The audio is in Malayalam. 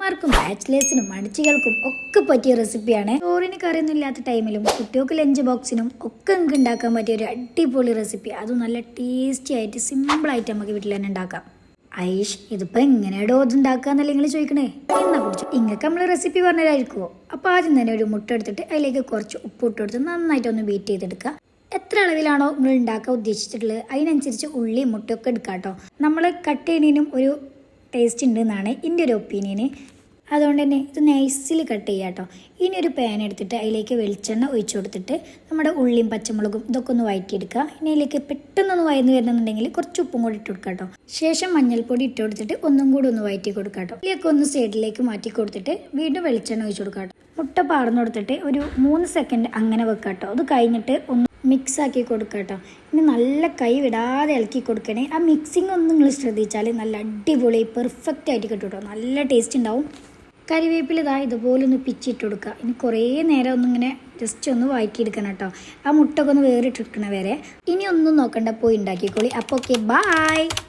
ആർക്കും ബാച്ചിലേഴ്സിനും മടിച്ചികൾക്കും ഒക്കെ പറ്റിയ റെസിപ്പിയാണ്. ചോറിന് കറിയൊന്നും ഇല്ലാത്ത ടൈമിലും കുട്ടികൾക്ക് ലഞ്ച് ബോക്സിനും ഒക്കെ നമുക്ക് ഉണ്ടാക്കാൻ പറ്റിയ ഒരു അടിപൊളി റെസിപ്പി. അതും നല്ല ടേസ്റ്റി ആയിട്ട് സിമ്പിളായിട്ട് നമുക്ക് വീട്ടിൽ തന്നെ ഉണ്ടാക്കാം. ഐഷ്, ഇതിപ്പോൾ എങ്ങനെയാടോ ഇത് ഉണ്ടാക്കാന്നല്ല നിങ്ങൾ ചോദിക്കണേ. എന്നാ കുറിച്ച് ഇങ്ങൾക്ക് നമ്മൾ റെസിപ്പി പറഞ്ഞതായിരിക്കുമോ? അപ്പോൾ ആദ്യം തന്നെ ഒരു മുട്ട എടുത്തിട്ട് അതിലേക്ക് കുറച്ച് ഉപ്പ് ഇട്ട് കൊടുത്ത് നന്നായിട്ടൊന്ന് ബീറ്റ് ചെയ്തെടുക്കുക. എത്ര അളവിലാണോ നിങ്ങൾ ഉണ്ടാക്കാൻ ഉദ്ദേശിച്ചിട്ടുള്ളത് അതിനനുസരിച്ച് ഉള്ളി മുട്ടയൊക്കെ എടുക്കാം കേട്ടോ. നമ്മൾ കട്ട് ചെയ്യുന്നതിനും ഒരു ടേസ്റ്റ് ഉണ്ട് എന്നാണ് എൻ്റെ ഒരു ഒപ്പീനിയന്. അതുകൊണ്ട് തന്നെ ഇത് നൈസിൽ കട്ട് ചെയ്യാം കേട്ടോ. ഇനി ഒരു പാൻ എടുത്തിട്ട് അതിലേക്ക് വെളിച്ചെണ്ണ ഒഴിച്ചു കൊടുത്തിട്ട് നമ്മുടെ ഉള്ളിയും പച്ചമുളകും ഇതൊക്കെ ഒന്ന് വഴറ്റിയെടുക്കുക. ഇനി അതിലേക്ക് പെട്ടെന്നൊന്ന് വയന്ന് വരുന്നുണ്ടെങ്കിൽ കുറച്ച് ഉപ്പും കൂടി ഇട്ട് കൊടുക്കാം കേട്ടോ. ശേഷം മഞ്ഞൾപ്പൊടി ഇട്ട് കൊടുത്തിട്ട് ഒന്നും കൂടി ഒന്ന് വഴറ്റി കൊടുക്കാം കേട്ടോ. ഇതിലേക്ക് ഒന്ന് സൈഡിലേക്ക് മാറ്റി കൊടുത്തിട്ട് വീണ്ടും വെളിച്ചെണ്ണ ഒഴിച്ചു കൊടുക്കാം കേട്ടോ. മുട്ട പാർന്നു കൊടുത്തിട്ട് ഒരു 3 സെക്കൻഡ് അങ്ങനെ വെക്കാം കേട്ടോ. അത് കഴിഞ്ഞിട്ട് ഒന്ന് മിക്സ് ആക്കി കൊടുക്കുക കേട്ടോ. ഇനി നല്ല കൈ വിടാതെ ഇളക്കി കൊടുക്കണേ. ആ മിക്സിങ് ഒന്ന് നിങ്ങൾ ശ്രദ്ധിച്ചാൽ നല്ല അടിപൊളി പെർഫെക്റ്റ് ആയിട്ട് കിട്ടും കേട്ടോ. നല്ല ടേസ്റ്റ് ഉണ്ടാവും. കരിവേപ്പില ഇതാ ഇതുപോലെ ഒന്ന് പിച്ചിട്ട് കൊടുക്കുക. ഇനി കുറേ നേരം ഒന്നിങ്ങനെ ജസ്റ്റ് ഒന്ന് വഴറ്റിയെടുക്കണം കേട്ടോ. ആ മുട്ടൊക്കെ ഒന്ന് വേറിട്ടെടുക്കണ വരെ. ഇനി ഒന്നും നോക്കണ്ട, പോയി ഉണ്ടാക്കിക്കോളി. അപ്പോൾ ഓക്കെ, ബൈ.